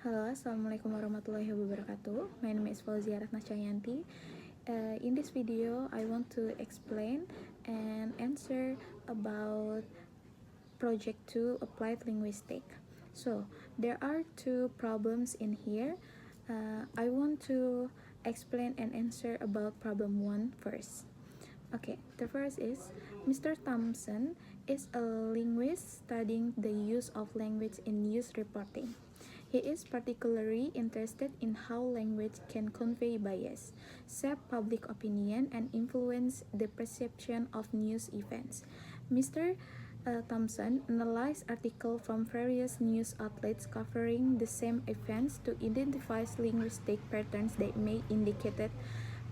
Halo, Assalamualaikum warahmatullahi wabarakatuh. My name is Fauzia Ratna Cahyanti. In this video, I want to explain and answer about Project 2 Applied Linguistics. So, there are two problems in here. I want to explain and answer about problem 1 first. Okay, the first is Mr. Thompson is a linguist studying the use of language in news reporting. He is particularly interested in how language can convey bias, shape public opinion, and influence the perception of news events. Mr. Thompson analyzed articles from various news outlets covering the same events to identify linguistic patterns that may indicate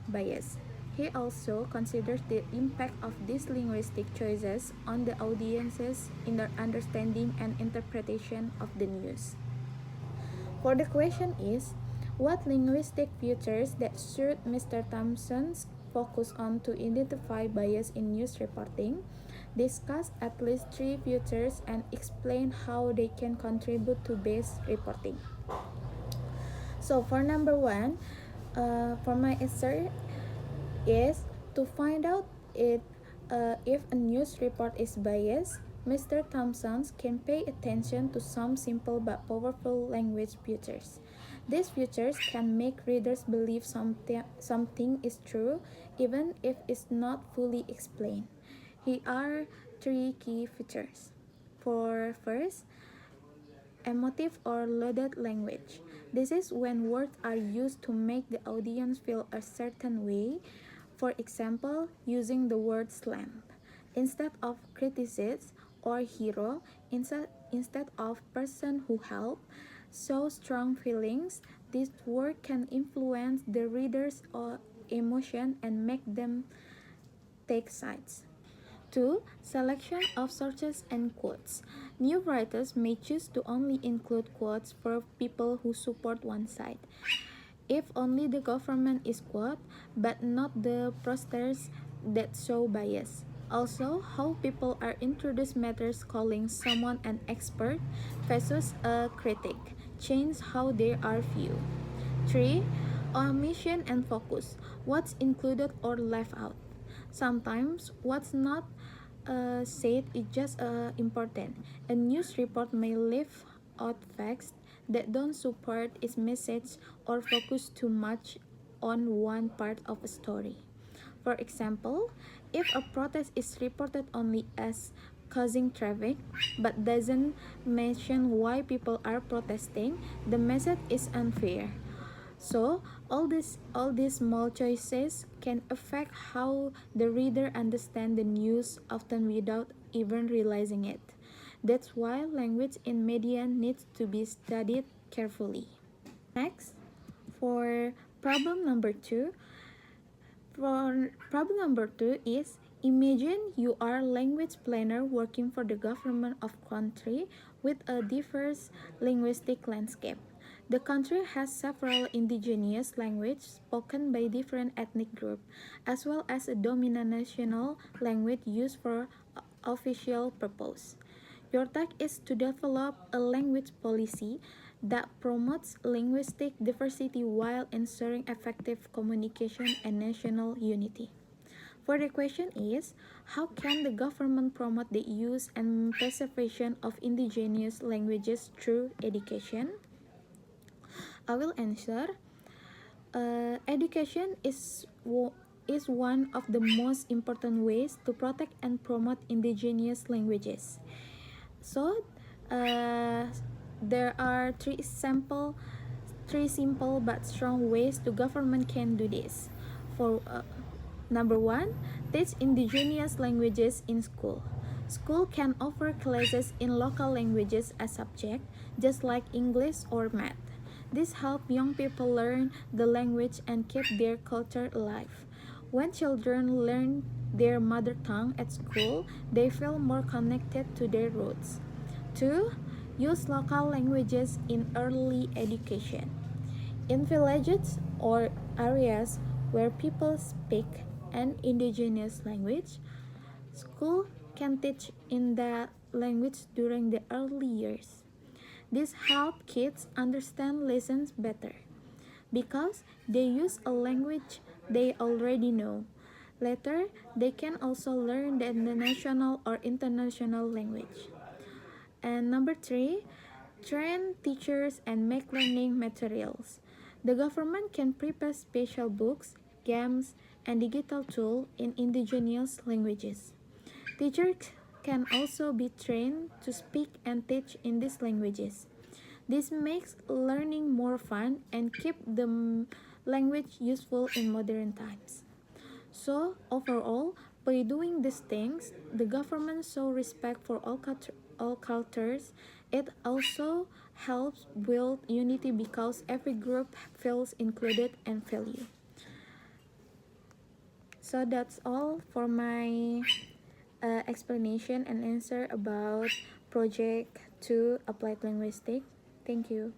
bias. He also considers the impact of these linguistic choices on the audience's inner understanding and interpretation of the news. For the question is, what linguistic features that should Mr. Thompson's focus on to identify bias in news reporting? Discuss at least 3 features and explain how they can contribute to bias reporting. So for number 1, for my answer is to find out if a news report is biased. Mr. Thompson can pay attention to some simple but powerful language features. These features can make readers believe something is true even if it's not fully explained. Here are 3 key features. For first, emotive or loaded language. This is when words are used to make the audience feel a certain way. For example, using the word slam instead of criticism or hero, instead of person who help, show strong feelings. This word can influence the reader's emotion and make them take sides. 2. Selection of sources and quotes. New writers may choose to only include quotes for people who support one side. If only the government is quoted, but not the protesters that show bias. Also, how people are introduced matters. Calling someone an expert versus a critic change how they are viewed. 3. Omission and focus. What's included or left out. Sometimes what's not said is just important. A news report may leave out facts that don't support its message or focus too much on one part of a story. For example, if a protest is reported only as causing traffic but doesn't mention why people are protesting, the message is unfair. So all these small choices can affect how the reader understands the news, often without even realizing it. That's why language in media needs to be studied carefully. Next, for problem number 2. For problem number 2 is, imagine you are a language planner working for the government of country with a diverse linguistic landscape. The country has several indigenous languages spoken by different ethnic groups, as well as a dominant national language used for official purpose. Your task is to develop a language policy that promotes linguistic diversity while ensuring effective communication and national unity. For the question is, how can the government promote the use and preservation of indigenous languages through education? I will answer. Education is one of the most important ways to protect and promote indigenous languages. So, there are three simple but strong ways the government can do this. For number 1, teach indigenous languages in school. School can offer classes in local languages as subject, just like English or math. This helps young people learn the language and keep their culture alive. When children learn their mother tongue at school, they feel more connected to their roots. 2. Use local languages in early education. In villages or areas where people speak an indigenous language, school can teach in that language during the early years. This helps kids understand lessons better because they use a language they already know. Later, they can also learn the national or international language. And number three, train teachers and make learning materials. The government can prepare special books, games, and digital tools in indigenous languages. Teachers can also be trained to speak and teach in these languages. This makes learning more fun and keep the language useful in modern times. So, overall, by doing these things, the government shows respect for all cultures. It also helps build unity because every group feels included and valued. So that's all for my explanation and answer about Project 2 Applied Linguistics. Thank you.